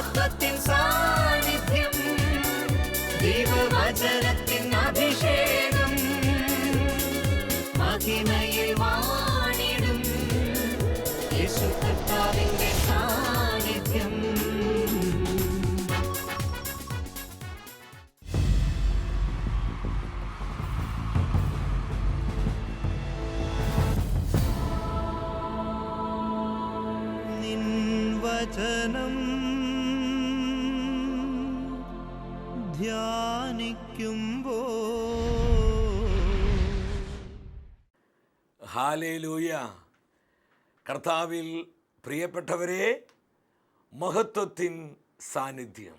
മഹത്വത്തിൻ സാന്നിധ്യം, ദൈവവചനത്തിൻ അഭിഷേകം, മഹിമയിൽ വാണിടും യേശു കർത്താവിന്റെ സാന്നിധ്യം. വചനം ധ്യാനിക്കുമ്പോ ഹല്ലേലൂയ. കർത്താവിൽ പ്രിയപ്പെട്ടവരെ, മഹത്വത്തിൻ സാന്നിധ്യം.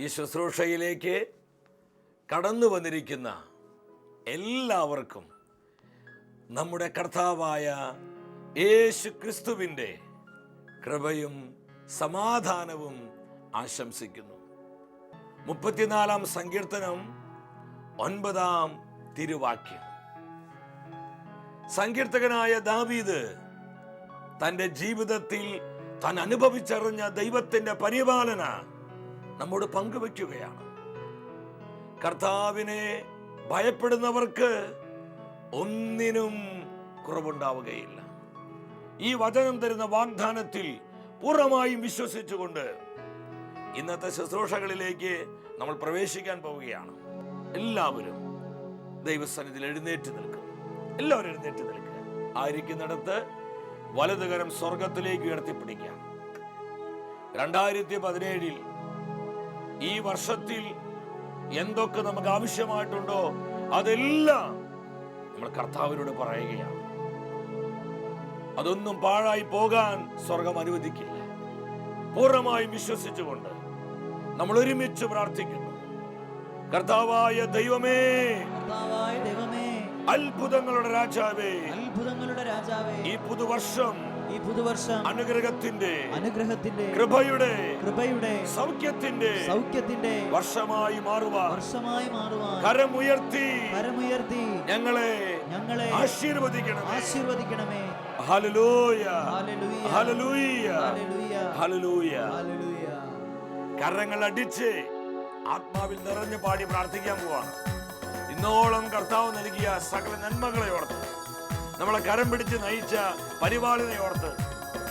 ഈ ശുശ്രൂഷയിലേക്ക് കടന്നു വന്നിരിക്കുന്ന എല്ലാവർക്കും നമ്മുടെ കർത്താവായ യേശു ക്രിസ്തുവിൻ്റെ കൃപയും സമാധാനവും ആശംസിക്കുന്നു. 34-ാം സങ്കീർത്തനം 9-ാം തിരുവാക്യം. സങ്കീർത്തകനായ ദാവീദ് തൻ്റെ ജീവിതത്തിൽ താൻ അനുഭവിച്ചറിഞ്ഞ ദൈവത്തിൻ്റെ പരിപാലന നമ്മോട് പങ്കുവയ്ക്കുകയാണ്. കർത്താവിനെ ഭയപ്പെടുന്നവർക്ക് ഒന്നിനും കുറവുണ്ടാവുകയില്ല. ഈ വചനം തരുന്ന വാഗ്ദാനത്തിൽ പൂർണ്ണമായും വിശ്വസിച്ചുകൊണ്ട് ഇന്നത്തെ ശുശ്രൂഷകളിലേക്ക് നമ്മൾ പ്രവേശിക്കാൻ പോവുകയാണ്. എല്ലാവരും ദൈവസന്നിധിയിൽ എഴുന്നേറ്റ് നിൽക്കും. എല്ലാവരും എഴുന്നേറ്റ് നിൽക്കുക. ആയിരിക്കുന്നിടത്ത് വലതുകരം സ്വർഗത്തിലേക്ക് ഉയർത്തിപ്പിടിക്കാം. 2017 ഈ വർഷത്തിൽ എന്തൊക്കെ നമുക്ക് ആവശ്യമായിട്ടുണ്ടോ അതെല്ലാം നമ്മൾ കർത്താവിനോട് പറയുകയാണ്. അതൊന്നും പാഴായി പോകാൻ സ്വർഗം അനുവദിക്കില്ല. പൂർണ്ണമായും വിശ്വസിച്ചുകൊണ്ട് നമ്മൾ ഒരുമിച്ച് പ്രാർത്ഥിക്കുന്നു. കർത്താവായ ദൈവമേ, അത്ഭുതങ്ങളുടെ രാജാവേ, ഈ പുതുവർഷം അനുഗ്രഹത്തിന്റെ കൃപയുടെ സൗഖ്യത്തിന്റെ വർഷമായി മാറുവാൻ കരമുയർത്തി ഞങ്ങളെ ആശീർവദിക്കണമേ. Hallelujah, hallelujah, hallelujah. കരങ്ങൾ അടിച്ച് ആത്മാവിൽ നിറഞ്ഞു പാടി പ്രാർത്ഥിക്കാൻ പോവാണ്. ഇന്നോളം കർത്താവ് നൽകിയ സകല നന്മകളെ ഓർത്ത്, നമ്മളെ കരം പിടിച്ച് നയിച്ച പരിപാലനയെ ഓർത്ത്,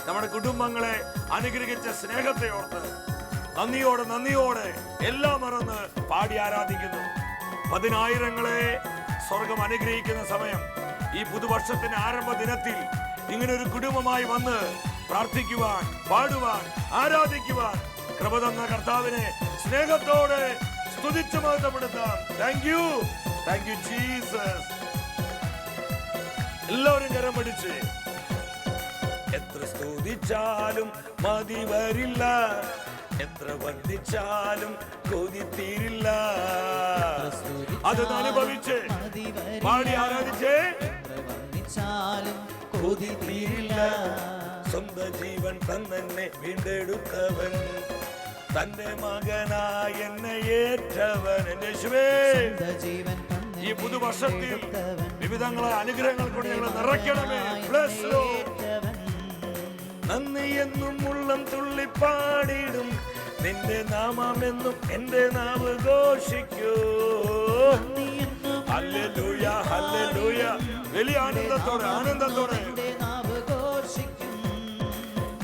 നമ്മുടെ കുടുംബങ്ങളെ അനുഗ്രഹിച്ച സ്നേഹത്തെ ഓർത്ത് നന്ദിയോടെ എല്ലാം മറന്ന് പാടി ആരാധിക്കുന്നു. 10,000-ങ്ങളെ സ്വർഗം അനുഗ്രഹിക്കുന്ന സമയം, ഈ പുതുവർഷത്തിന്റെ ആരംഭ ദിനത്തിൽ ഇങ്ങനെ ഒരു കുടുംബമായി വന്ന് പ്രാർത്ഥിക്കുവാൻ, പാടുവാൻ, ആരാധിക്കുവാൻ കൃപ തന്ന കർത്താവിനെ സ്നേഹത്തോടെ സ്തുതിച്ച് മഹത്വപ്പെടുത്താം. Thank you Jesus. എല്ലാവരും കരം പിടിച്ച്. എത്ര സ്തുതിച്ചാലും മതി വരില്ല, എത്ര വന്ദിച്ചാലും കൊതി തീരില്ല. അതൊന്ന് അനുഭവിച്ച് പാടി ആരാധിച്ചേ. സ്വന്തം ജീവൻ തന്നെ വീണ്ടെടുത്തവൻ, തന്റെ മകനായി എന്നെ ഏറ്റവൻ. യേശുവേ, ഈ പുതുവർഷത്തിൽ വിവിധങ്ങളായ അനുഗ്രഹങ്ങൾ കൊണ്ട് ഞങ്ങളെ നിറയ്ക്കണമേ. നന്ദി എന്നും ഉള്ളം തുള്ളി പാടിടും, നിന്റെ നാമമെന്നും എന്റെ നാവ് ഘോഷിക്കൂ. Hallelujah, hallelujah. വലിയ ആനന്ദത്തോടെ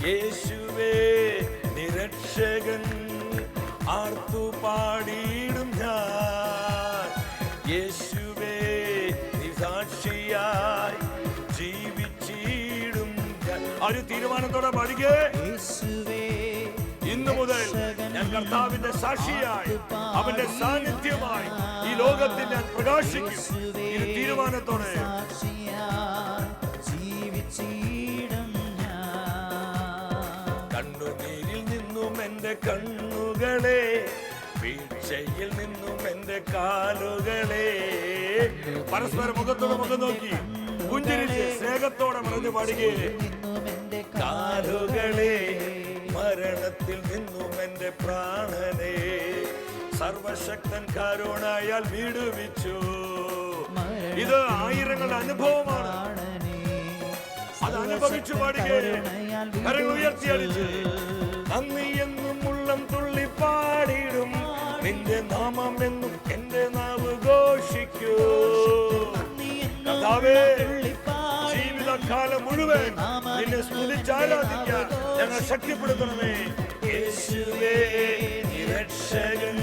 യേശുവേ നിരക്ഷകൻ ആർത്തു പാടിയിടും ഞാൻ. യേശുവേ സാക്ഷിയായി ജീവിച്ചിടും ഞാൻ. ഒരു തീരുമാനത്തോടെ പാടിക്കേ. ഇന്നു മുതൽ ഞാൻ കർത്താവിന്റെ സാക്ഷിയായി, അവന്റെ സാന്നിധ്യമായി ഈ ലോകത്തിൽ ഞാൻ പ്രകാശിക്കും. ഈ തീരുമാനത്തോടെ കണ്ണുനീരിൽ നിന്നും എന്റെ കണ്ണുകളെ, വീഴ്ചയിൽ നിന്നും എന്റെ കാലുകളെ, പരസ്പരം മുഖത്തോടെ മുഖം നോക്കി പുഞ്ചിരിച്ച് സ്നേഹത്തോടെ പറഞ്ഞു പാടുകേ. കാലുകളെ, മരണത്തിൽ നിന്നും എന്റെ പ്രാണനെ സർവശക്തൻ കരുണയാൽ വിടുവിച്ചു. ഇത് ആയിരങ്ങളുടെ അനുഭവമാണ്. അത് അനുഭവിച്ചു പാടുകേ. കരങ്ങൾ ഉയർത്തി അടിച്ച് നന്ദി എന്നും ഉള്ളം തുള്ളി പാടിടും, നിന്റെ നാമം എന്നും എന്റെ നാവ് ഘോഷിക്കൂ. കർത്താവേ, ജീവിതകാലം മുഴുവൻ നിന്നെ സ്തുതിച്ച് ആരാധിക്കാൻ ഞങ്ങൾ ശക്തിപ്പെടുത്തണമേ. യേശുവേ നീ രക്ഷകൻ,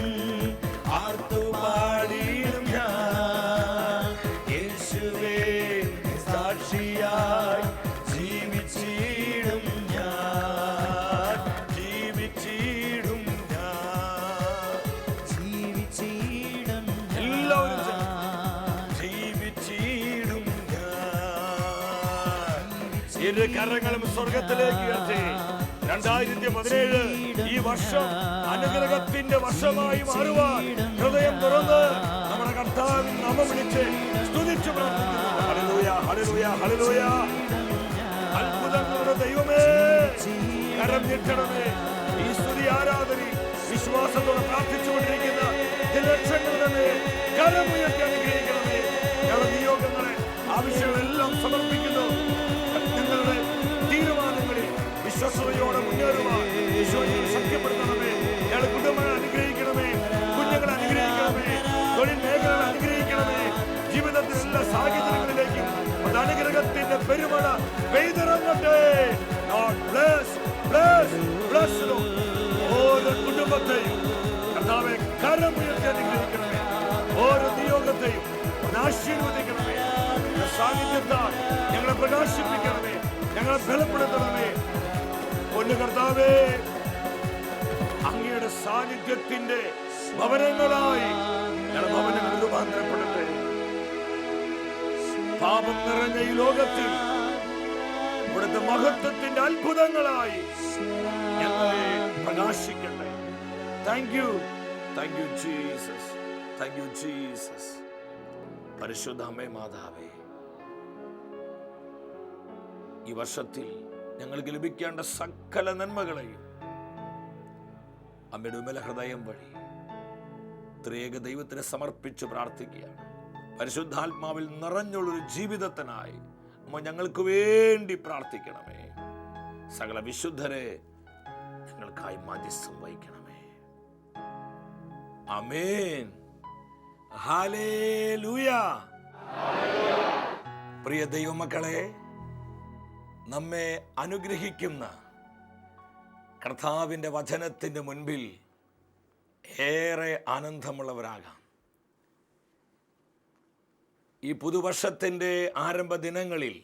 ആർത്തുപാടിയിടും ഞാൻ. യേശുവേ നീ സാക്ഷിയായി ജീവിച്ചിടും ഞാൻ, ജീവിച്ചിടും ഞാൻ, ജീവിച്ചിടും എല്ലാവരും ജീവിച്ചിടും ഞാൻ. ഇരു കരങ്ങളും സ്വർഗത്തിലേക്ക് ഉയർത്തി 2017 ഈ വർഷം അനുഗ്രഹത്തിന്റെ വർഷമായി മാറുവാൻ ഹൃദയം തുറന്ന് നമ്മുടെ കർത്താവിൻ നാമം വിളിച്ച് സ്തുതിച്ചു പ്രാർത്ഥിക്കുന്നു. Hallelujah, hallelujah, hallelujah. അത്ഭുതങ്ങളുടെ ദൈവമേ, കരം നീട്ടണമേ. ഈ സ്തുതി ആരാധന വിശ്വാസത്തോടെ പ്രാർത്ഥിച്ചുകൊണ്ടിരിക്കുന്ന ലക്ഷങ്ങളുടെ മേൽ കരമുയർത്തി അനുഗ്രഹിക്കണമേ. ഞങ്ങളുടെ നിയോഗങ്ങളെ, ആവശ്യങ്ങളെല്ലാം സമർപ്പിക്കുന്നു. ഞങ്ങളുടെ തീരുമാനങ്ങളിൽ വിശ്വസതയോടെ മുന്നേറുവാൻ ഈശോയെ ശക്തിപ്പെടുത്തണമേ. ഞങ്ങളുടെ കുടുംബങ്ങളെ അനുഗ്രഹിക്കണമേ, കുഞ്ഞുങ്ങളെ അനുഗ്രഹിക്കണമേ, തൊഴിൽ മേഖലകളെ അനുഗ്രഹിക്കണമേ. ജീവിതത്തിലെ എല്ലാ സാഹചര്യങ്ങളിലേക്കും അത് അനുഗ്രഹത്തിന്റെ പെരുമഴ പെയ്തിറങ്ങട്ടെ. ഓരോ കുടുംബത്തെയും കർത്താവെ കരമുയർത്തി അനുഗ്രഹിക്കണമേ. ഓരോ നിയോഗത്തെയും ആശീർവദിക്കണമേ. സാന്നിധ്യത്താൽ ഞങ്ങളെ പ്രകാശിപ്പിക്കണമേ, ഞങ്ങളെ ബലപ്പെടുത്തണമേ. ഒന്ന് കർത്താവേ, അങ്ങയുടെ സാന്നിധ്യത്തിന്റെ ഭവനങ്ങളായി ഞങ്ങളുടെ ഭവനങ്ങൾ രൂപാന്തരപ്പെടട്ടെ. പാപം നിറഞ്ഞ ഈ ലോകത്തിൽ ഇവിടുത്തെ മഹത്വത്തിന്റെ അത്ഭുതങ്ങളായി ഞങ്ങളെ പ്രകാശിക്കട്ടെ. Thank you Jesus, thank you Jesus. പരിശുദ്ധ അമ്മേ മാതാവേ, ഈ വർഷത്തിൽ ഞങ്ങൾക്ക് ലഭിക്കേണ്ട സകല നന്മകളെയും അമ്മയുടെ വിമല ഹൃദയം വഴി ത്രിയേക ദൈവത്തിന് സമർപ്പിച്ച് പ്രാർത്ഥിക്കുകയാണ്. പരിശുദ്ധാത്മാവിൽ നിറഞ്ഞുള്ളൊരു ജീവിതത്തിനായി അമ്മ ഞങ്ങൾക്ക് വേണ്ടി പ്രാർത്ഥിക്കണമേ. സകല വിശുദ്ധരെ ഞങ്ങൾക്കായി മധ്യസ്ഥം വഹിക്കണമേ. ആമേൻ, ഹല്ലേലൂയ. പ്രിയ ദൈവമക്കളെ, നമ്മെ അനുഗ്രഹിക്കുന്ന കർത്താവിൻ്റെ വചനത്തിൻ്റെ മുൻപിൽ ഏറെ ആനന്ദമുള്ളവരാകാം. ഈ പുതുവർഷത്തിൻ്റെ ആരംഭ ദിനങ്ങളിൽ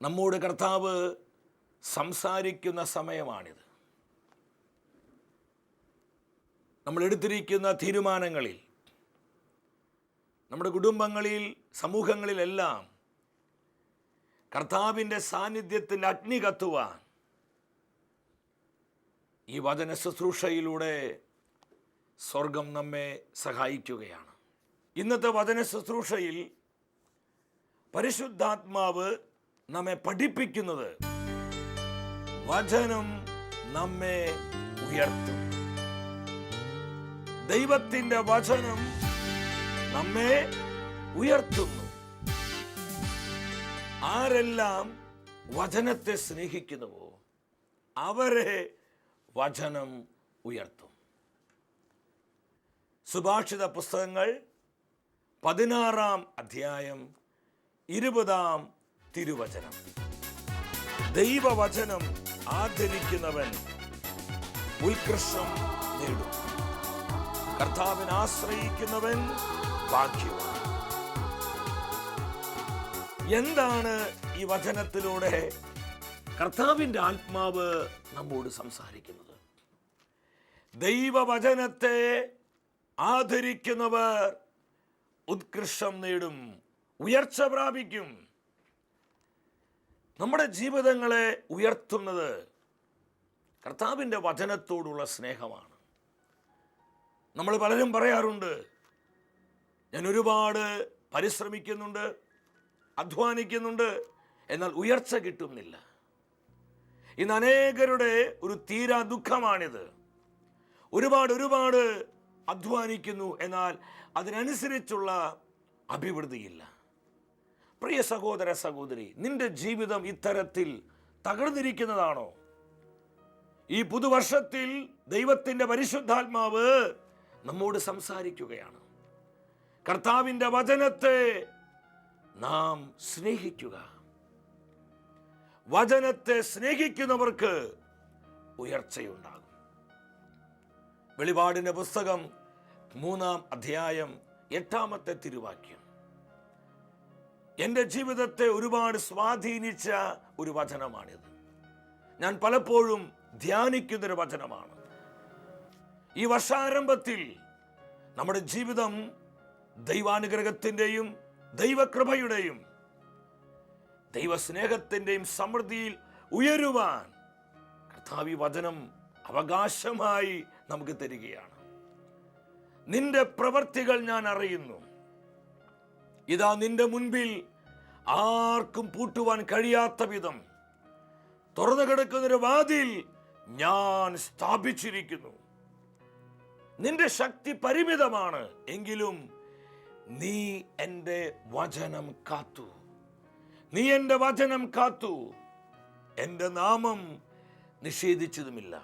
നമ്മോട് കർത്താവ് സംസാരിക്കുന്ന സമയമാണിത്. നമ്മൾ എടുത്തിരിക്കുന്ന തീരുമാനങ്ങളിൽ, നമ്മുടെ കുടുംബങ്ങളിൽ, സമൂഹങ്ങളിലെല്ലാം കർത്താവിൻ്റെ സാന്നിധ്യത്തിൻ്റെ അഗ്നി കത്തുവാൻ ഈ വചന ശുശ്രൂഷയിലൂടെ സ്വർഗം നമ്മെ സഹായിക്കുകയാണ്. ഇന്നത്തെ വചന ശുശ്രൂഷയിൽ പരിശുദ്ധാത്മാവ് നമ്മെ പഠിപ്പിക്കുന്നത് വചനം നമ്മെ ഉയർത്തും. ദൈവത്തിൻ്റെ വചനം നമ്മെ ഉയർത്തുന്നു. ആരെല്ലാം വചനത്തെ സ്നേഹിക്കുന്നുവോ അവരെ വചനം ഉയർത്തും. സുഭാഷിത പുസ്തകങ്ങൾ 16-ാം അധ്യായം 20-ാം തിരുവചനം. ദൈവവചനം ആദരിക്കുന്നവൻ ഉത്കർഷം നേടും, കർത്താവിനെ ആശ്രയിക്കുന്നവൻ ഭാഗ്യവാൻ. എന്താണ് ഈ വചനത്തിലൂടെ കർത്താവിൻ്റെ ആത്മാവ് നമ്മോട് സംസാരിക്കുന്നത്? ദൈവവചനത്തെ ആദരിക്കുന്നവർ ഉത്കർഷം നേടും, ഉയർച്ച പ്രാപിക്കും. നമ്മുടെ ജീവിതങ്ങളെ ഉയർത്തുന്നത് കർത്താവിൻ്റെ വചനത്തോടുള്ള സ്നേഹമാണ്. നമ്മൾ പലരും പറയാറുണ്ട്, ഞാൻ ഒരുപാട് പരിശ്രമിക്കുന്നുണ്ട്, അധ്വാനിക്കുന്നുണ്ട്, എന്നാൽ ഉയർച്ച കിട്ടുന്നില്ല. ഇന്ന് അനേകരുടെ ഒരു തീരാ ദുഃഖമാണിത്. ഒരുപാട് അധ്വാനിക്കുന്നു, എന്നാൽ അതിനനുസരിച്ചുള്ള അഭിവൃദ്ധിയില്ല. പ്രിയ സഹോദര സഹോദരി, നിന്റെ ജീവിതം ഇത്തരത്തിൽ തകർന്നിരിക്കുന്നതാണോ? ഈ പുതുവർഷത്തിൽ ദൈവത്തിന്റെ പരിശുദ്ധാത്മാവ് നമ്മോട് സംസാരിക്കുകയാണ്. കർത്താവിന്റെ വചനത്തെ നാം സ്നേഹിക്കുക. വചനത്തെ സ്നേഹിക്കുന്നവർക്ക് ഉയർച്ചയുണ്ടാകും. വെളിപാടിന്റെ പുസ്തകം 3-ാം അധ്യായം 8-ാമത്തെ തിരുവാക്യം എൻ്റെ ജീവിതത്തെ ഒരുപാട് സ്വാധീനിച്ച ഒരു വചനമാണിത്. ഞാൻ പലപ്പോഴും ധ്യാനിക്കുന്നൊരു വചനമാണ്. ഈ വർഷാരംഭത്തിൽ നമ്മുടെ ജീവിതം ദൈവാനുഗ്രഹത്തിൻ്റെയും ദൈവകൃപയുടെയും ദൈവസ്നേഹത്തിൻ്റെയും സമൃദ്ധിയിൽ ഉയരുവാൻ കർത്താവ് ഈ വചനം അവകാശമായി നമുക്ക് തരികയാണ്. നിന്റെ പ്രവൃത്തികൾ ഞാൻ അറിയുന്നു. ഇതാ നിന്റെ മുൻപിൽ ആർക്കും പൂട്ടുവാൻ കഴിയാത്ത വിധം തുറന്നു കിടക്കുന്നൊരു വാതിൽ ഞാൻ സ്ഥാപിച്ചിരിക്കുന്നു. നിന്റെ ശക്തി പരിമിതമാണ്, എങ്കിലും നീ എൻ്റെ വചനം കാത്തു. നീ എൻ്റെ വചനം കാത്തു. എൻ്റെ നാമം നിഷേധിച്ചതുമില്ല.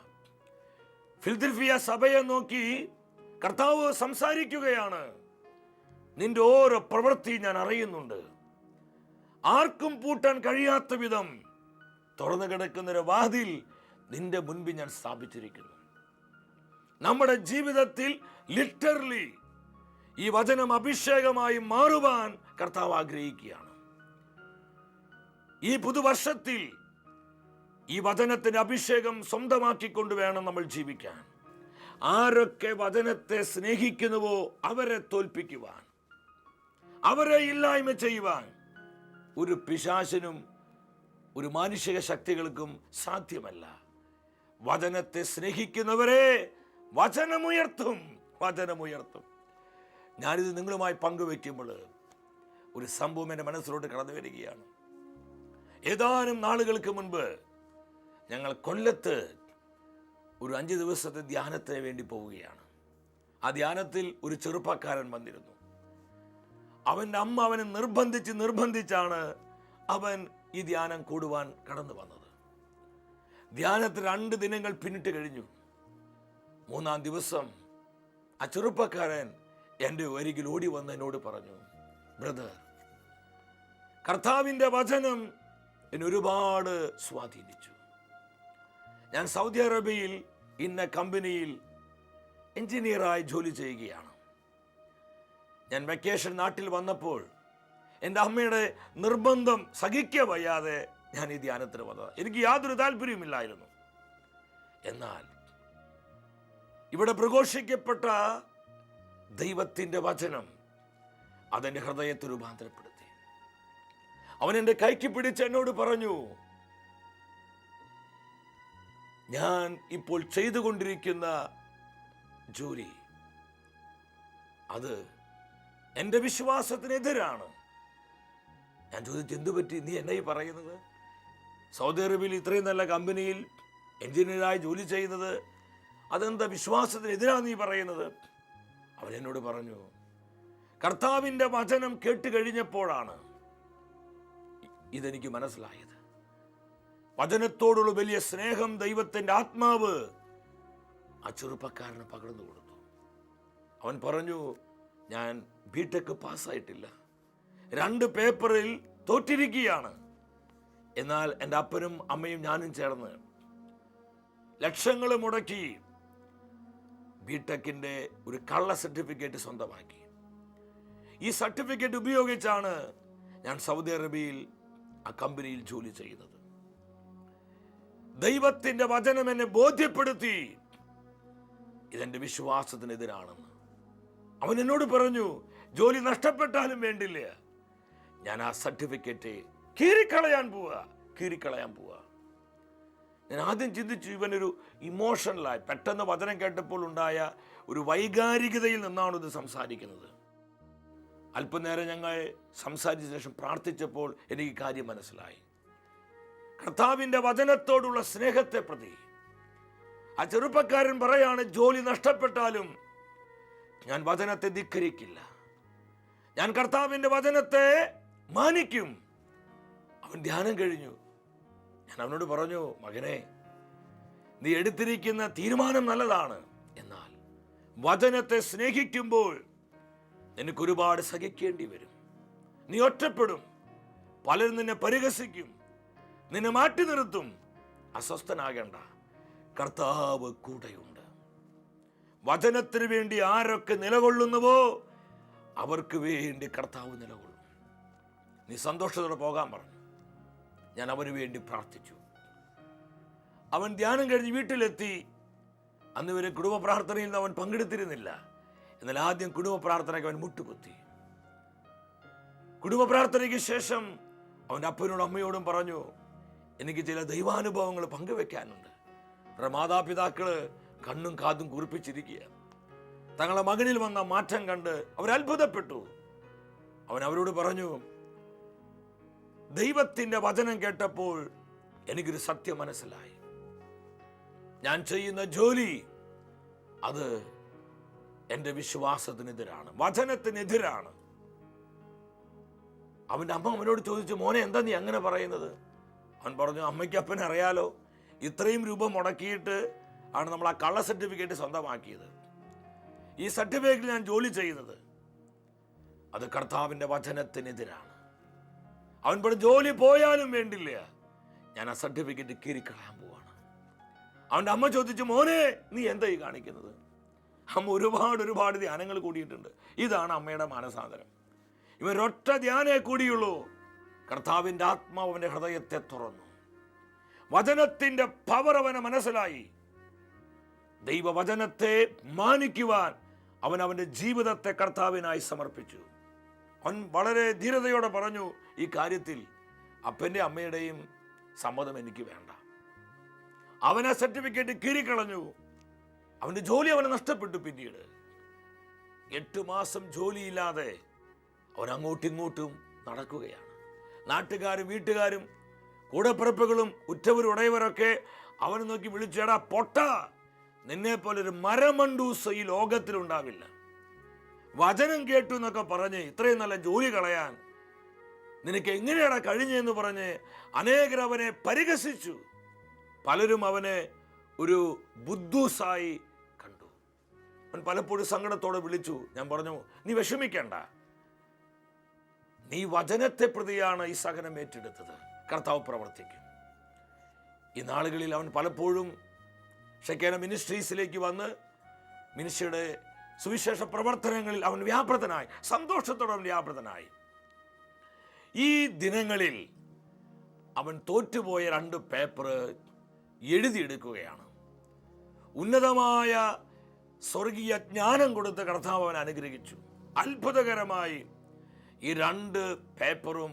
ഫിൽദൽഫിയ സഭയെ നോക്കി കർത്താവ് സംസാരിക്കുകയാണ്. നിന്റെ ഓരോ പ്രവൃത്തി ഞാൻ അറിയുന്നുണ്ട്. ആർക്കും പൂട്ടാൻ കഴിയാത്ത വിധം തുറന്നു കിടക്കുന്നൊരു വാതിൽ നിന്റെ മുൻപിൽ ഞാൻ സ്ഥാപിച്ചിരിക്കുന്നു. നമ്മുടെ ജീവിതത്തിൽ ലിറ്ററലി ഈ വചനം അഭിഷേകമായി മാറുവാൻ കർത്താവ് ആഗ്രഹിക്കുകയാണ്. ഈ പുതുവർഷത്തിൽ ഈ വചനത്തിന്റെ അഭിഷേകം സ്വന്തമാക്കിക്കൊണ്ട് വേണം നമ്മൾ ജീവിക്കാൻ. ആരൊക്കെ വചനത്തെ സ്നേഹിക്കുന്നുവോ അവരെ തോൽപ്പിക്കുവാൻ, അവരെ ഇല്ലായ്മ ചെയ്യുവാൻ ഒരു പിശാചിനും ഒരു മാനുഷിക ശക്തികൾക്കും സാധ്യമല്ല. വചനത്തെ സ്നേഹിക്കുന്നവരെ വചനമുയർത്തും. ഞാനിത് നിങ്ങളുമായി പങ്കുവെക്കുമ്പോൾ ഒരു സംഭവം എൻ്റെ മനസ്സിലോട്ട് കടന്നു വരികയാണ്. ഏതാനും നാളുകൾക്ക് മുൻപ് ഞങ്ങൾ കൊല്ലത്ത് ഒരു 5 ദിവസത്തെ ധ്യാനത്തിന് വേണ്ടി പോവുകയാണ്. ആ ധ്യാനത്തിൽ ഒരു ചെറുപ്പക്കാരൻ വന്നിരുന്നു. അവൻ്റെ അമ്മ അവനെ നിർബന്ധിച്ചാണ് അവൻ ഈ ധ്യാനം കൂടുവാൻ കടന്നു വന്നത്. ധ്യാനത്തിൽ 2 ദിനങ്ങൾ പിന്നിട്ട് കഴിഞ്ഞു. 3-ാം ദിവസം ആ ചെറുപ്പക്കാരൻ എൻ്റെ അരികിൽ ഓടി വന്ന് എന്നോട് പറഞ്ഞു, ബ്രദർ, കർത്താവിൻ്റെ വചനം എന്നെ ഒരുപാട് സ്വാധീനിച്ചു. ഞാൻ സൗദി അറേബ്യയിൽ ഇന്ന കമ്പനിയിൽ എഞ്ചിനീയറായി ജോലി ചെയ്യുകയാണ്. ഞാൻ വെക്കേഷൻ നാട്ടിൽ വന്നപ്പോൾ എൻ്റെ അമ്മയുടെ നിർബന്ധം സഹിക്കാൻ വയ്യാതെ ഞാൻ ഈ ധ്യാനത്തിന് വന്നത്. എനിക്ക് യാതൊരു താല്പര്യവുമില്ലായിരുന്നു. എന്നാൽ ഇവിടെ പ്രഘോഷിക്കപ്പെട്ട ദൈവത്തിൻ്റെ വചനം അതെൻ്റെ ഹൃദയത്തെ രൂപാന്തരപ്പെടുത്തി. അവൻ എൻ്റെ കൈക്ക് പിടിച്ച് എന്നോട് പറഞ്ഞു, ഞാൻ ഇപ്പോൾ ചെയ്തുകൊണ്ടിരിക്കുന്ന ജോലി അത് എൻ്റെ വിശ്വാസത്തിനെതിരാണ്. ഞാൻ ചോദിച്ചു, എന്തു പറ്റി? നീ എന്നെ പറയുന്നത്? സൗദി അറേബ്യയിൽ ഇത്രയും നല്ല കമ്പനിയിൽ എഞ്ചിനീയറായി ജോലി ചെയ്യുന്നത് അതെന്താ വിശ്വാസത്തിനെതിരാണ് നീ പറയുന്നത്? അവൻ എന്നോട് പറഞ്ഞു, കർത്താവിൻ്റെ വചനം കേട്ട് കഴിഞ്ഞപ്പോഴാണ് ഇതെനിക്ക് മനസ്സിലായത്. വചനത്തോടുള്ള വലിയ സ്നേഹം ദൈവത്തിൻ്റെ ആത്മാവ് ആ ചെറുപ്പക്കാരന് പകർന്നു കൊടുത്തു. അവൻ പറഞ്ഞു, ഞാൻ ബിടെക് പാസ്സായിട്ടില്ല, 2 പേപ്പറിൽ തോറ്റിരിക്കുകയാണ്. എന്നാൽ എൻ്റെ അപ്പനും അമ്മയും ഞാനും ചേർന്ന് ലക്ഷങ്ങൾ മുടക്കി ബിടെക്കിൻ്റെ ഒരു കള്ള സർട്ടിഫിക്കറ്റ് സ്വന്തമാക്കി. ഈ സർട്ടിഫിക്കറ്റ് ഉപയോഗിച്ചാണ് ഞാൻ സൗദി അറേബ്യയിൽ ആ കമ്പനിയിൽ ജോലി ചെയ്യുന്നത്. ദൈവത്തിൻ്റെ വചനം എന്നെ ബോധ്യപ്പെടുത്തി ഇതെന്റെ വിശ്വാസത്തിനെതിരാണെന്ന്. അവൻ എന്നോട് പറഞ്ഞു, ജോലി നഷ്ടപ്പെട്ടാലും വേണ്ടില്ല, ഞാൻ ആ സർട്ടിഫിക്കറ്റ് കീറിക്കളയാൻ പോവുക. ഞാൻ ആദ്യം ചിന്തിച്ചു, ഇവനൊരു ഇമോഷണലായി പെട്ടെന്ന് വചനം കേട്ടപ്പോൾ ഉണ്ടായ ഒരു വൈകാരികതയിൽ നിന്നാണ് ഇത് സംസാരിക്കുന്നത്. അല്പനേരം ഞങ്ങൾ സംസാരിച്ച ശേഷം പ്രാർത്ഥിച്ചപ്പോൾ എനിക്ക് കാര്യം മനസ്സിലായി. കർത്താവിൻ്റെ വചനത്തോടുള്ള സ്നേഹത്തെ പ്രതി ആ ചെറുപ്പക്കാരൻ പറയാണ്, ജോലി നഷ്ടപ്പെട്ടാലും ഞാൻ വചനത്തെ ധിക്കരിക്കില്ല, ഞാൻ കർത്താവിൻ്റെ വചനത്തെ മാനിക്കും. അവൻ ധ്യാനം കഴിഞ്ഞു. ഞാൻ അവനോട് പറഞ്ഞു, മകനെ, നീ എടുത്തിരിക്കുന്ന തീരുമാനം നല്ലതാണ്. എന്നാൽ വചനത്തെ സ്നേഹിക്കുമ്പോൾ നിനക്ക് ഒരുപാട് സഹിക്കേണ്ടി വരും. നീ ഒറ്റപ്പെടും. പലരും നിന്നെ പരിഹസിക്കും, നിന്നെ മാറ്റി നിർത്തും. അസ്വസ്ഥനാകേണ്ട, കർത്താവ് കൂടെയുണ്ട്. വചനത്തിന് വേണ്ടി ആരൊക്കെ നിലകൊള്ളുന്നുവോ അവർക്ക് വേണ്ടി കർത്താവ് നിലകൊള്ളും. നീ സന്തോഷത്തോടെ പോകാൻ പറഞ്ഞു. ഞാൻ അവന് വേണ്ടി പ്രാർത്ഥിച്ചു. അവൻ ധ്യാനം കഴിഞ്ഞ് വീട്ടിലെത്തി. അന്ന് വരെ കുടുംബ പ്രാർത്ഥനയിൽ അവൻ പങ്കെടുത്തിരുന്നില്ല. എന്നാൽ ആദ്യം കുടുംബ പ്രാർത്ഥനയ്ക്ക് അവൻ മുട്ടുകുത്തി. കുടുംബ പ്രാർത്ഥനയ്ക്ക് ശേഷം അവൻ്റെ അപ്പനോടും അമ്മയോടും പറഞ്ഞു, എനിക്ക് ചില ദൈവാനുഭവങ്ങൾ പങ്കുവെക്കാനുണ്ട്. അവരുടെ മാതാപിതാക്കള് കണ്ണും കാതും കുറിപ്പിച്ചിരിക്കുക. തങ്ങളുടെ മകനിൽ വന്ന മാറ്റം കണ്ട് അവർ അത്ഭുതപ്പെട്ടു. അവൻ അവരോട് പറഞ്ഞു, ദൈവത്തിന്റെ വചനം കേട്ടപ്പോൾ എനിക്കൊരു സത്യം മനസ്സിലായി. ഞാൻ ചെയ്യുന്ന ജോലി അത് എൻ്റെ വിശ്വാസത്തിനെതിരാണ്, വചനത്തിനെതിരാണ്. അവൻ്റെ അമ്മ അവനോട് ചോദിച്ചു, മോനെ എന്താ നീ അങ്ങനെ പറയുന്നത്? അവൻ പറഞ്ഞു, അമ്മയ്ക്ക് അപ്പനെ അറിയാലോ, ഇത്രയും രൂപ മുടക്കിയിട്ട് ആണ് നമ്മൾ ആ കള്ള സർട്ടിഫിക്കറ്റ് സ്വന്തമാക്കിയത്. ഈ സർട്ടിഫിക്കറ്റിൽ ഞാൻ ജോലി ചെയ്യുന്നത് അത് കർത്താവിൻ്റെ വചനത്തിനെതിരാണ്. അവൻ പറഞ്ഞു, ജോലി പോയാലും വേണ്ടില്ല, ഞാൻ ആ സർട്ടിഫിക്കറ്റ് കീറിക്കളയാൻ പോവാണ്. അവൻ്റെ അമ്മ ചോദിച്ചു, മോനെ നീ എന്താ ഈ കാണിക്കുന്നത്? അമ്മ ഒരുപാട് ധ്യാനങ്ങൾ കൂടിയിട്ടുണ്ട്. ഇതാണ് അമ്മയുടെ മാനസാന്തരം. ഇവരൊറ്റ ധ്യാനേ കൂടിയുള്ളൂ. കർത്താവിൻ്റെ ആത്മാവ് അവൻ്റെ ഹൃദയത്തെ തുറന്നു. വചനത്തിൻ്റെ പവർ അവനെ മനസ്സിലായി. ദൈവവചനത്തെ മാനിക്കുവാൻ അവൻ അവൻ്റെ ജീവിതത്തെ കർത്താവിനായി സമർപ്പിച്ചു. അവൻ വളരെ ധീരതയോടെ പറഞ്ഞു, ഈ കാര്യത്തിൽ അപ്പൻ്റെ അമ്മയുടെയും സമ്മതം എനിക്ക് വേണ്ട. അവൻ ആ സർട്ടിഫിക്കറ്റ് കീറിക്കളഞ്ഞു. അവൻ്റെ ജോലി അവന് നഷ്ടപ്പെട്ടു. പിന്നീട് 8 മാസം ജോലിയില്ലാതെ അവൻ അങ്ങോട്ടും ഇങ്ങോട്ടും നടക്കുകയാണ്. നാട്ടുകാരും വീട്ടുകാരും കൂടപ്പിറപ്പുകളും ഉറ്റവരും ഉടയവരൊക്കെ അവനെ നോക്കി വിളിച്ചേടാ പൊട്ട, നിന്നെ പോലൊരു മരമണ്ടൂസ് ഈ ലോകത്തിലുണ്ടാവില്ല. വചനം കേട്ടു എന്നൊക്കെ പറഞ്ഞ് ഇത്രയും നല്ല ജോലി കളയാൻ നിനക്ക് എങ്ങനെയാണ് കഴിഞ്ഞെന്ന് പറഞ്ഞ് അനേകർ അവനെ പരിഹസിച്ചു. പലരും അവനെ ഒരു ബുദ്ധൂസായി കണ്ടു. അവൻ പലപ്പോഴും സങ്കടത്തോടെ വിളിച്ചു. ഞാൻ പറഞ്ഞു, നീ വിഷമിക്കേണ്ട, നീ വചനത്തെ പ്രതിയാണ് ഈ സഹനം ഏറ്റെടുത്തത്. കർത്താവ് പ്രവർത്തിക്കും. ഈ നാളുകളിൽ അവൻ പലപ്പോഴും ഷെക്കേന മിനിസ്ട്രീസിലേക്ക് വന്ന് മിനിസ്ട്രിയുടെ സുവിശേഷ പ്രവർത്തനങ്ങളിൽ അവൻ വ്യാപൃതനായി, സന്തോഷത്തോടെ അവൻ വ്യാപൃതനായി. ഈ ദിനങ്ങളിൽ അവൻ തോറ്റുപോയ 2 പേപ്പർ എഴുതിയെടുക്കുകയാണ്. ഉന്നതമായ സ്വർഗീയ ജ്ഞാനം കൊടുത്ത് കർത്താവ് അവൻ അനുഗ്രഹിച്ചു. അത്ഭുതകരമായി ഈ 2 പേപ്പറും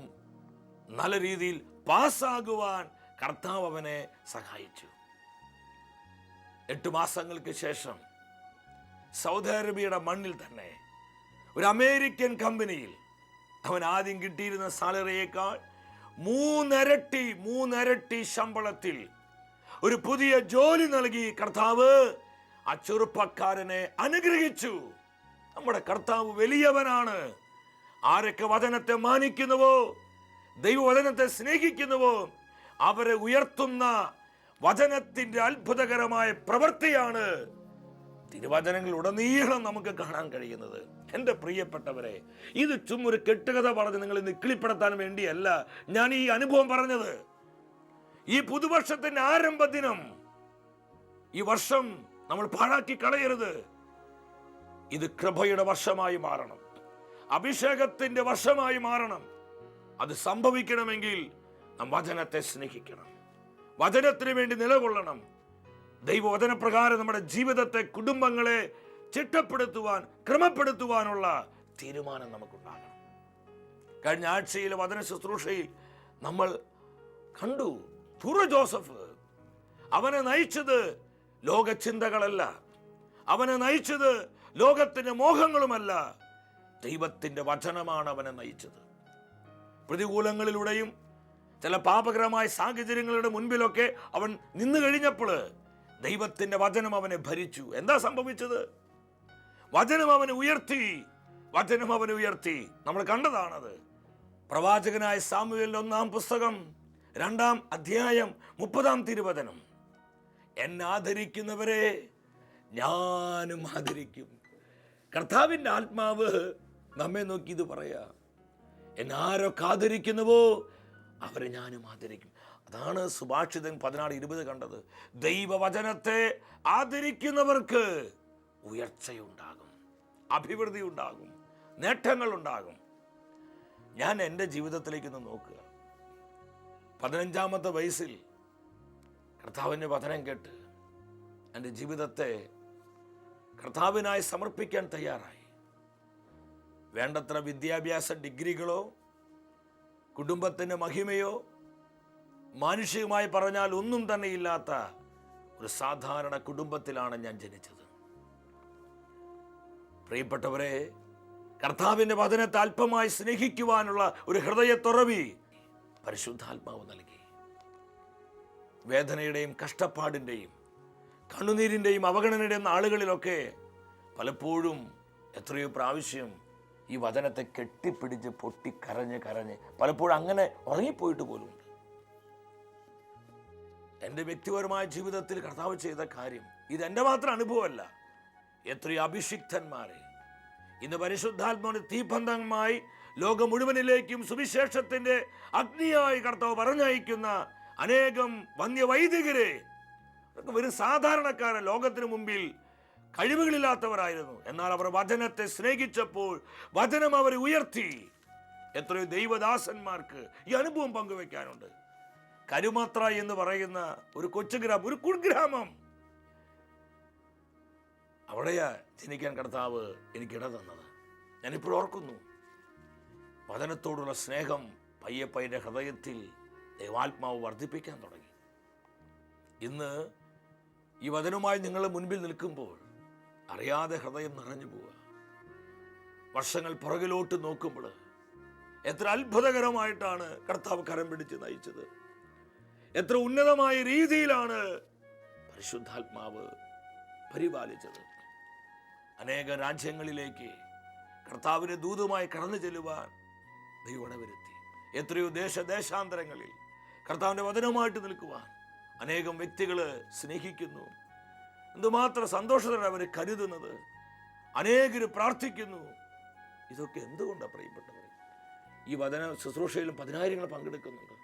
നല്ല രീതിയിൽ പാസ്സാകുവാൻ കർത്താവ് അവനെ സഹായിച്ചു. 8 മാസങ്ങൾക്ക് ശേഷം സൗദി അറേബ്യയുടെ മണ്ണിൽ തന്നെ ഒരു അമേരിക്കൻ കമ്പനിയിൽ അവൻ ആദ്യം കിട്ടിയിരുന്ന സാലറിയേക്കാൾ 3 ഇരട്ടി ശമ്പളത്തിൽ ഒരു പുതിയ ജോലി നൽകി കർത്താവ് ആ ചെറുപ്പക്കാരനെ അനുഗ്രഹിച്ചു. നമ്മുടെ കർത്താവ് വലിയവനാണ്. ആരൊക്കെ വചനത്തെ മാനിക്കുന്നുവോ, ദൈവവചനത്തെ സ്നേഹിക്കുന്നുവോ അവരെ ഉയർത്തുന്ന വചനത്തിന്റെ അത്ഭുതകരമായ പ്രവൃത്തിയാണ് തിരുവചനങ്ങൾ ഉടനീളം നമുക്ക് കാണാൻ കഴിയുന്നത്. എൻ്റെ പ്രിയപ്പെട്ടവരെ, ഇത് ചുമ്മാ ഒരു കെട്ടുകഥ പറഞ്ഞ് നിങ്ങൾ നിക്കിളിപ്പെടുത്താൻ വേണ്ടിയല്ല ഞാൻ ഈ അനുഭവം പറഞ്ഞത്. ഈ പുതുവർഷത്തിന്റെ ആരംഭ ദിനം, ഈ വർഷം നമ്മൾ പാഴാക്കി കളയരുത്. ഇത് കൃപയുടെ വർഷമായി മാറണം, അഭിഷേകത്തിന്റെ വർഷമായി മാറണം. അത് സംഭവിക്കണമെങ്കിൽ നാം വചനത്തെ സ്നേഹിക്കണം, വചനത്തിന് വേണ്ടി നിലകൊള്ളണം. ദൈവവചനപ്രകാരം നമ്മുടെ ജീവിതത്തെ, കുടുംബങ്ങളെ ചിട്ടപ്പെടുത്തുവാൻ, ക്രമപ്പെടുത്തുവാനുള്ള തീരുമാനം നമുക്കുണ്ടാകണം. കഴിഞ്ഞ ആഴ്ചയിലെ വചന ശുശ്രൂഷയിൽ നമ്മൾ കണ്ടു തുറ ജോസഫ്. അവനെ നയിച്ചത് ലോകചിന്തകളല്ല, അവനെ നയിച്ചത് ലോകത്തിന്റെ മോഹങ്ങളുമല്ല, ദൈവത്തിന്റെ വചനമാണ് അവനെ നയിച്ചത്. പ്രതികൂലങ്ങളിലൂടെയും ചില പാപകരമായ സാഹചര്യങ്ങളുടെ മുൻപിലൊക്കെ അവൻ നിന്നു കഴിഞ്ഞപ്പോൾ ദൈവത്തിന്റെ വചനം അവനെ ഭരിച്ചു. എന്താ സംഭവിച്ചത്? വചനം അവനെ ഉയർത്തി, വചനം അവനെ ഉയർത്തി. നമ്മൾ കണ്ടതാണത്. പ്രവാചകനായ സാമുവേലിന്റെ 1-ാം പുസ്തകം 2-ാം അധ്യായം 30-ാം തിരുവചനം. എന്നെ ആദരിക്കുന്നവരെ ഞാനും ആദരിക്കും. കർത്താവിൻ്റെ ആത്മാവ് നമ്മെ നോക്കി ഇത് പറയാ, എന്നെ ആരൊക്കെ ആദരിക്കുന്നുവോ അവരെ ഞാനും ആദരിക്കും. അതാണ് സുഭാഷിതൻ 16:20 കണ്ടത്. ദൈവവചനത്തെ ആദരിക്കുന്നവർക്ക് ഉയർച്ചയുണ്ടാകും, അഭിവൃദ്ധി ഉണ്ടാകും, നേട്ടങ്ങൾ ഉണ്ടാകും. ഞാൻ എൻ്റെ ജീവിതത്തിലേക്കൊന്ന് നോക്കുക. 15-ാമത്തെ വയസ്സിൽ കർത്താവിൻ്റെ വചനം കേട്ട് എൻ്റെ ജീവിതത്തെ കർത്താവിനായി സമർപ്പിക്കാൻ തയ്യാറായി. വേണ്ടത്ര വിദ്യാഭ്യാസ ഡിഗ്രികളോ കുടുംബത്തിൻ്റെ മഹിമയോ മാനുഷികമായി പറഞ്ഞാൽ ഒന്നും തന്നെ ഇല്ലാത്ത ഒരു സാധാരണ കുടുംബത്തിലാണ് ഞാൻ ജനിച്ചത്. പ്രിയപ്പെട്ടവരെ, കർത്താവിൻ്റെ വചനത്തെ അല്പമായി സ്നേഹിക്കുവാനുള്ള ഒരു ഹൃദയത്തുറവി പരിശുദ്ധാത്മാവ് നൽകി. വേദനയുടെയും കഷ്ടപ്പാടിൻ്റെയും കണ്ണുനീരിൻ്റെയും അവഗണനയുടെയും നാളുകളിലൊക്കെ പലപ്പോഴും എത്രയോ പ്രാവശ്യം ഈ വചനത്തെ കെട്ടിപ്പിടിച്ച് പൊട്ടിക്കരഞ്ഞ് പലപ്പോഴും അങ്ങനെ ഉറങ്ങിപ്പോയിട്ട് പോലുമുണ്ട്. എൻ്റെ വ്യക്തിപരമായ ജീവിതത്തിൽ കർത്താവ് ചെയ്ത കാര്യം ഇതെൻ്റെ മാത്രം അനുഭവമല്ല. എത്രയോ അഭിഷിക്തന്മാരെ ഇന്ന് പരിശുദ്ധാത്മാവിന്റെ തീബന്ധമായി ലോകം മുഴുവനിലേക്കും സുവിശേഷത്തിന്റെ അഗ്നിയായി കർത്താവ് പറഞ്ഞയക്കുന്ന അനേകം വന്യവൈദികരെ, വെറും സാധാരണക്കാരൻ, ലോകത്തിന് മുമ്പിൽ കഴിവുകളില്ലാത്തവരായിരുന്നു. എന്നാൽ അവർ വചനത്തെ സ്നേഹിച്ചപ്പോൾ വചനം അവരെ ഉയർത്തി. എത്രയോ ദൈവദാസന്മാർക്ക് ഈ അനുഭവം പങ്കുവെക്കാനുണ്ട്. കരുമാത്ര എന്ന് പറയുന്ന ഒരു കൊച്ചു ഗ്രാമം, ഒരു കുഗ്രാമം, അവിടെയാ ജനിക്കാൻ കർത്താവ് എനിക്കിട തന്നത്. ഞാനിപ്പോൾ ഓർക്കുന്നു. വചനത്തോടുള്ള സ്നേഹം പയ്യപ്പയ്യൻ്റെ ഹൃദയത്തിൽ ദൈവാത്മാവ് വർദ്ധിപ്പിക്കാൻ തുടങ്ങി. ഇന്ന് ഈ വചനവുമായി നിങ്ങളുടെ മുൻപിൽ നിൽക്കുമ്പോൾ അറിയാതെ ഹൃദയം നിറഞ്ഞു പോവുക. വർഷങ്ങൾ പുറകിലോട്ട് നോക്കുമ്പോൾ എത്ര അത്ഭുതകരമായിട്ടാണ് കർത്താവ് കരം പിടിച്ച് നയിച്ചത്. എത്ര ഉന്നതമായ രീതിയിലാണ് പരിശുദ്ധാത്മാവ് പരിപാലിച്ചത്. അനേക രാജ്യങ്ങളിലേക്ക് കർത്താവിന്റെ ദൂതുമായി കടന്നു ചെല്ലുവാൻ ദൈവം വരുത്തി. എത്രയോ ദേശാന്തരങ്ങളിൽ കർത്താവിന്റെ വചനമായിട്ട് നിൽക്കുവാൻ അനേകം വ്യക്തികൾ സ്നേഹിക്കുന്നു. എന്തുമാത്രം സന്തോഷത്തോടെ അവർ കരുതുന്നത്, അനേകർ പ്രാർത്ഥിക്കുന്നു. ഇതൊക്കെ എന്തുകൊണ്ടാണ് പ്രിയപ്പെട്ടവർ? ഈ വചന ശുശ്രൂഷയിലും 10,000 പങ്കെടുക്കുന്നുണ്ട്.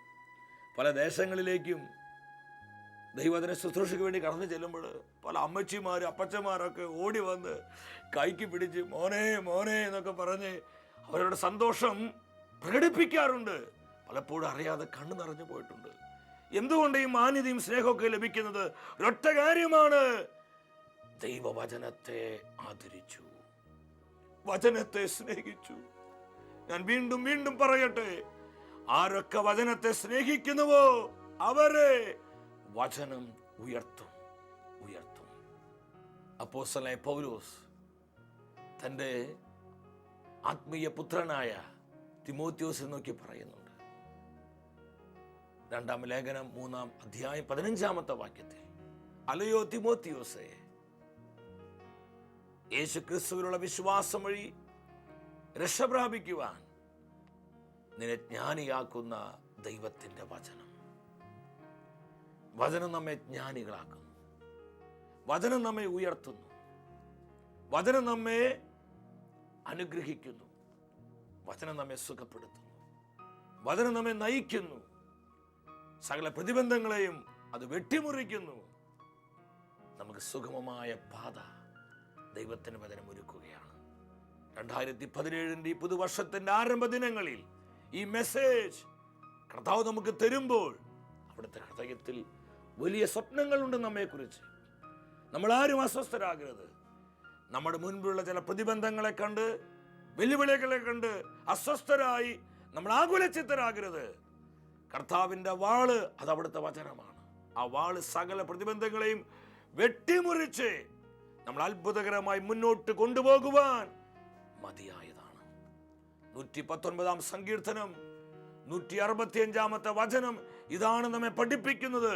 പല ദേശങ്ങളിലേക്കും ദൈവവചന ശുശ്രൂഷയ്ക്ക് വേണ്ടി കടന്നു ചെല്ലുമ്പോൾ പല അമ്മച്ചിമാരും അപ്പച്ചന്മാരൊക്കെ ഓടി വന്ന് കൈക്ക് പിടിച്ച് മോനെ മോനെ എന്നൊക്കെ പറഞ്ഞ് അവരുടെ സന്തോഷം പ്രകടിപ്പിക്കാറുണ്ട്. പലപ്പോഴും അറിയാതെ കണ്ണു നിറഞ്ഞു പോയിട്ടുണ്ട്. എന്തുകൊണ്ട് ഈ മാന്യതയും സ്നേഹമൊക്കെ ലഭിക്കുന്നത്? ഒരൊറ്റ കാര്യമാണ്, ദൈവവചനത്തെ ആദരിച്ചു, വചനത്തെ സ്നേഹിച്ചു. ഞാൻ വീണ്ടും വീണ്ടും പറയട്ടെ, ആരൊക്കെ വചനത്തെ സ്നേഹിക്കുന്നുവോ അവരെ വചനം ഉയർത്തും. അപ്പോസ്തലനായ പൗലോസ് തൻ്റെ ആത്മീയ പുത്രനായ തിമോത്തിയോസിനെ നോക്കി പറയുന്നുണ്ട്. 2-ാം ലേഖനം 3-ാം അധ്യായം 15-ാമത്തെ വാക്യത്തിൽ, അലയോ തിമോത്തിയോസേ, യേശു ക്രിസ്തുവിലുള്ള വിശ്വാസം വഴി രക്ഷ പ്രാപിക്കുവാൻ നിന്നെ ജ്ഞാനിയാക്കുന്ന ദൈവത്തിൻ്റെ വചനം. വചനം നമ്മെ ജ്ഞാനികളാക്കുന്നു. വചനം നമ്മെ ഉയർത്തുന്നു. വചനം നമ്മെ അനുഗ്രഹിക്കുന്നു. വചനം നമ്മെ സുഖപ്പെടുത്തുന്നു. വചനം നമ്മെ നയിക്കുന്നു. സകല പ്രതിബന്ധങ്ങളെയും അത് വെട്ടിമുറിക്കുന്നു. നമുക്ക് സുഗമമായ പാത ദൈവത്തിന് വചനം ഒരുക്കുകയാണ്. 2017 ഈ പുതുവർഷത്തിന്റെ ആരംഭ ദിനങ്ങളിൽ ഈ മെസ്സേജ് കർത്താവ് നമുക്ക് തരുമ്പോൾ അവിടുത്തെ ഹൃദയത്തിൽ വലിയ സ്വപ്നങ്ങളുണ്ട് നമ്മെക്കുറിച്ച്. നമ്മളാരും അസ്വസ്ഥരാകരുത്. നമ്മുടെ മുൻപിലുള്ള ചില പ്രതിബന്ധങ്ങളെ കണ്ട്, വെല്ലുവിളികളെ കണ്ട് അസ്വസ്ഥരായി നമ്മൾ ആകുലചിത്തരാകരുത്. കർത്താവിൻ്റെ വാള് അത് അവിടുത്തെ വചനമാണ്. ആ വാള് സകല പ്രതിബന്ധങ്ങളെയും വെട്ടിമുറിച്ച് നമ്മൾ അത്ഭുതകരമായി മുന്നോട്ട് കൊണ്ടുപോകുവാൻ മതിയായതാണ്. 119-ാം സങ്കീർത്തനം 165-ാമത്തെ വചനം ഇതാണ് നമ്മെ പഠിപ്പിക്കുന്നത്.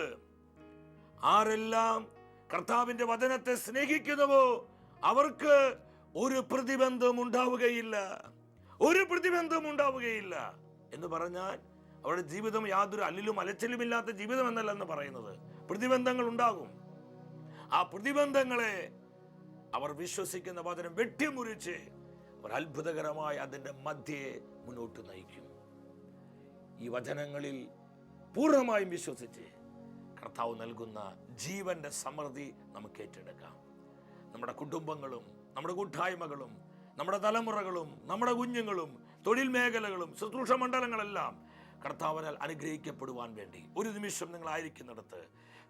ആരെല്ലാം കർത്താവിന്റെ വചനത്തെ സ്നേഹിക്കുന്നുവോ അവർക്ക് ഒരു പ്രതിബന്ധം ഉണ്ടാവുകയില്ല. എന്ന് പറഞ്ഞാൽ അവരുടെ ജീവിതം യാതൊരു അല്ലിലും അലച്ചിലുമില്ലാത്ത ജീവിതം എന്നല്ല എന്ന് പറയുന്നത്. പ്രതിബന്ധങ്ങൾ ഉണ്ടാകും. ആ പ്രതിബന്ധങ്ങളെ അവർ വിശ്വസിക്കുന്ന വചനം വെട്ടിമുറിച്ച് അവർ അത്ഭുതകരമായി അതിൻ്റെ മധ്യയെ മുന്നോട്ട് നയിക്കും. ഈ വചനങ്ങളിൽ പൂർണ്ണമായും വിശ്വസിച്ച് കർത്താവ് നൽകുന്ന ജീവന്റെ സമൃദ്ധി നമുക്ക് ഏറ്റെടുക്കാം. നമ്മുടെ കുടുംബങ്ങളും നമ്മുടെ കൂട്ടായ്മകളും നമ്മുടെ തലമുറകളും നമ്മുടെ കുഞ്ഞുങ്ങളും തൊഴിൽ മേഖലകളും ശുശ്രൂഷ മണ്ഡലങ്ങളെല്ലാം കർത്താവിനാൽ അനുഗ്രഹിക്കപ്പെടുവാൻ വേണ്ടി ഒരു നിമിഷം നിങ്ങളായിരിക്കുന്നിടത്ത്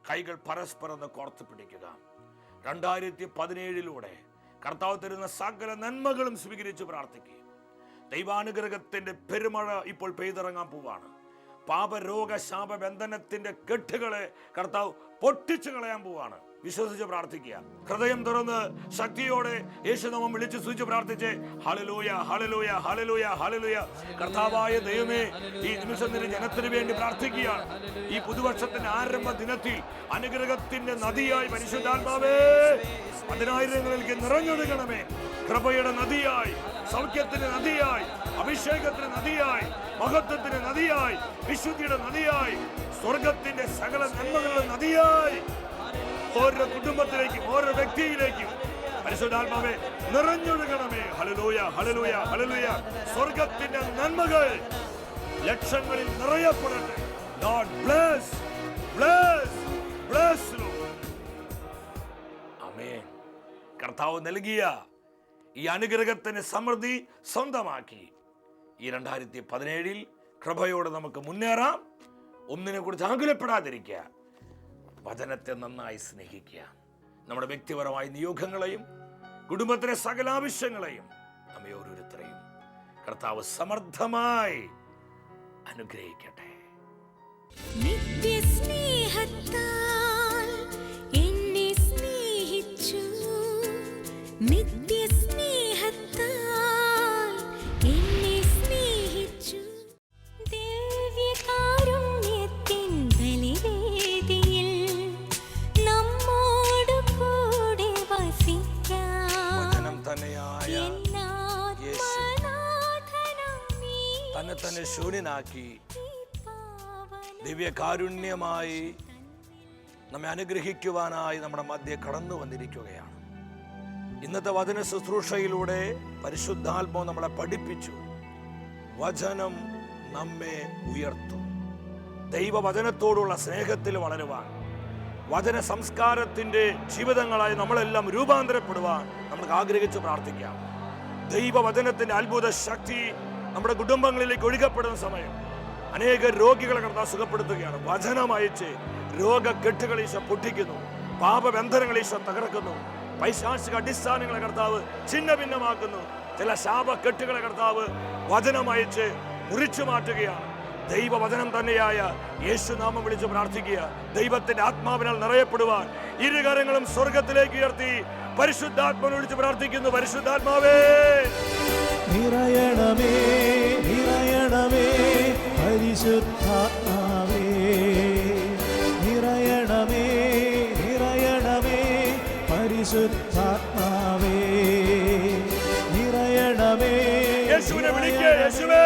കൈകൾ പരസ്പരം കോർത്ത് പിടിക്കുക. 2017 കർത്താവ് തരുന്ന സകല നന്മകളും സ്വീകരിച്ച് പ്രാർത്ഥിക്കുക. ദൈവാനുഗ്രഹത്തിന്റെ പെരുമഴ ഇപ്പോൾ പെയ്തിറങ്ങാൻ പോവാണ്. പാപരോഗ ശാപബന്ധനത്തിന്റെ കെട്ടുകളെ കർത്താവ് പൊട്ടിച്ചു കളയാൻ പോവാണ്. വിശ്വസിച്ച് പ്രാർത്ഥിക്കുക. ഹൃദയം തുറന്ന് ശക്തിയോടെ യേശുനാമം വിളിച്ച് സ്തുതിച്ച് പ്രാർത്ഥിച്ച് ഹല്ലേലൂയ ഹല്ലേലൂയ ഹല്ലേലൂയ ഹല്ലേലൂയ. കർത്താവായ ദൈവമേ, ഈ നിമിഷം നിന്റെ ജനത്തിന് വേണ്ടി പ്രാർത്ഥിക്കുക. ഈ പുതുവർഷത്തിന്റെ ആരംഭ ദിനത്തിൽ അനുഗ്രഹത്തിന്റെ നദിയായി പരിശുദ്ധാത്മാവേ 10,000-ങ്ങളിലേക്ക് നിറഞ്ഞൊഴുകണമേ. കൃപയുടെ നദിയായി, സൗഖ്യത്തിന്റെ നദിയായി, അഭിഷേകത്തിന്റെ നദിയായി, മഹത്വത്തിന്റെ നദിയായി, വിശുദ്ധിയുടെ നദിയായി, സ്വർഗത്തിന്റെ സകല നന്മകളുടെ നദിയായി ഓരോ കുടുംബത്തിലേക്കും ഓരോ വ്യക്തിയിലേക്കും പരിശുദ്ധാത്മാവേ നിറഞ്ഞൊഴുകണമേ. Hallelujah hallelujah hallelujah. സ്വർഗത്തിന്റെ നന്മകൾ ലക്ഷങ്ങളിൽ നിറയപ്പെടട്ടെ. God bless, bless, bless Lord. ആമേൻ. കർത്താവ് നൽകിയ ഈ അനുഗ്രഹത്തിന് സമൃദ്ധി സ്വന്തമാക്കി ഈ 2017 കൃപയോടെ നമുക്ക് മുന്നേറാം. ഒന്നിനെ കുറിച്ച് ആകുലപ്പെടാതിരിക്കുക. വചനത്തെ നന്നായി സ്നേഹിക്കുക. നമ്മുടെ വ്യക്തിപരമായ നിയോഗങ്ങളെയും കുടുംബത്തിലെ സകല ആവശ്യങ്ങളെയും നമ്മെ ഓരോരുത്തരെയും കർത്താവ് സമർത്ഥമായി അനുഗ്രഹിക്കട്ടെ. നിത്യസ്നേഹത്താൽ എന്നെ സ്നേഹിച്ചു, നിത്യസ്നേഹത്താൽ എന്നെ സ്നേഹിച്ചു. ദിവ്യകാരുണ്യത്തിൻ ബലിവേദിയിൽ നമ്മോട് കൂടെ വസിക്കാൻ വചനം തന്നെയായ യേശു തന്നെ ശൂന്യനാക്കി ദിവ്യകാരുണ്യമായി നമ്മെ അനുഗ്രഹിക്കുവാനായി നമ്മുടെ മധ്യേ കടന്നു വന്നിരിക്കുകയാണ്. ഇന്നത്തെ വചന ശുശ്രൂഷയിലൂടെ പരിശുദ്ധാത്മാവ് നമ്മളെ പഠിപ്പിച്ചു. വചനം നമ്മെ ഉയർത്തും. ദൈവവചനത്തോടുള്ള സ്നേഹത്തിൽ വളരുവാൻ, വചന സംസ്കാരത്തിന്റെ ജീവിതങ്ങളായി നമ്മളെല്ലാം രൂപാന്തരപ്പെടുവാൻ നമുക്ക് ആഗ്രഹിച്ച് പ്രാർത്ഥിക്കാം. ദൈവവചനത്തിന്റെ അത്ഭുത ശക്തി നമ്മുടെ കുടുംബങ്ങളിലേക്ക് ഒഴുകപ്പെടുന്ന സമയം അനേക രോഗികളെ കർത്താവ് സുഖപ്പെടുത്തുകയാണ്. വചനം അയച്ച് രോഗക്കെട്ടുകൾ ഈശോ പൊട്ടിക്കുന്നു. പാപബന്ധനങ്ങൾ ഈശോ തകർക്കുന്നു. പൈശാചിക അടിസ്ഥാനങ്ങളെ കർത്താവ് ഛിന്ന ഭിന്നമാക്കുന്നു. ചില ശാപക്കെട്ടുകളെ കർത്താവ് വചനം അയച്ച് മുറിച്ചു മാറ്റുകയാണ്. ദൈവവചനം തന്നെയായ യേശുനാമം വിളിച്ച് പ്രാർത്ഥിക്കുക. ദൈവത്തിന്റെ ആത്മാവിനാൽ നിറയപ്പെടുവാൻ ഇരുകരങ്ങളും സ്വർഗത്തിലേക്ക് ഉയർത്തി പരിശുദ്ധാത്മാവിനെ വിളിച്ച് പ്രാർത്ഥിക്കുന്നു. പരിശുദ്ധാത്മാവേ നിറയണമേ, നിറയണമേ, പരിശുദ്ധാത്മാവേ നിറയണമേ, നിറയണമേ, പരിശുദ്ധാത്മാവേ നിറയണമേ. യേശുവിനെ വിളിക്കുക. യേശുവേ,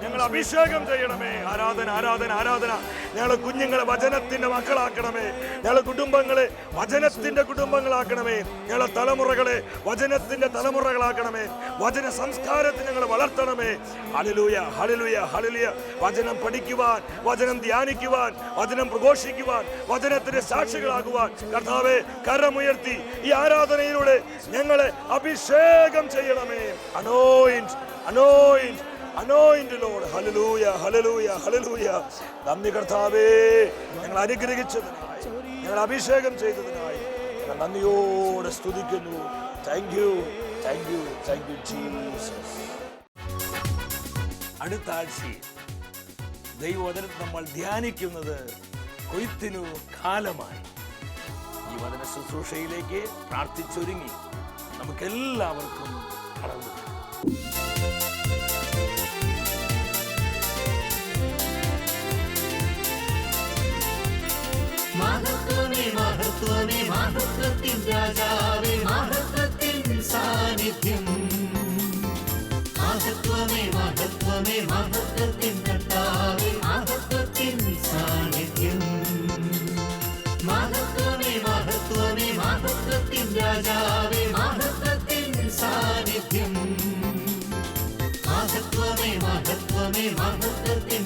ഞങ്ങൾ അഭിഷേകം ചെയ്യണമേ. ആരാധന ആരാധന ആരാധന. ഞങ്ങളെ കുഞ്ഞുങ്ങളെ വചനത്തിന്റെ മക്കളാക്കണമേ. ഞങ്ങളെ കുടുംബങ്ങളെ വചനത്തിന്റെ കുടുംബങ്ങളാക്കണമേ. ഞങ്ങളെ തലമുറകളെ വചനത്തിന്റെ തലമുറകളാക്കണമേ. വചന സംസ്കാരത്തിൽ ഞങ്ങളെ വളർത്തണമേ. Hallelujah hallelujah hallelujah. വചനം പഠിക്കുവാൻ, വചനം ധ്യാനിക്കുവാൻ, വചനം പ്രഘോഷിക്കുവാൻ, വചനത്തിന്റെ സാക്ഷികളാകുവാൻ കർത്താവേ കരമുയർത്തി ഈ ആരാധനയിലൂടെ ഞങ്ങളെ അഭിഷേകം ചെയ്യണമേ. Anoint anoint Anoint Lord. Hallelujah, hallelujah, hallelujah. നന്ദി കർത്താവേ, ഞങ്ങൾ അനുഗ്രഹിച്ചതിനായി, ഞങ്ങൾ അഭിഷേകം ചെയ്തതിനായി ഞങ്ങൾ നന്ദിയോടെ സ്തുതിക്കുന്നു. Thank you, thank you, thank you Jesus. അടുത്ത ആഴ്ചയിൽ ദൈവവചനത്തിൽ നമ്മൾ ധ്യാനിക്കുന്നത് കൊയ്ത്തിനു കാലമായി. ഈ വചന ശുശ്രൂഷയിലേക്ക് പ്രാർത്ഥിച്ചൊരുങ്ങി നമുക്കെല്ലാവർക്കും കടന്നു. മഹത്വമേ മഹത്വമേ മഹത്വത്തിൻ രാജാവേ, മഹത്വത്തിൻ സാന്നിധ്യം. മഹത്വമേ മഹത്വമേ മഹത്വത്തിൻ കർത്താവേ, മഹത്വത്തിൻ സാന്നിധ്യം. മഹത്വമേ മഹത്വമേ രാജാവേ മഹത്വത്തിൻ സാന്നിധ്യം മഹത്വമേ മഹത്വമേ മഹത്വത്തിൻ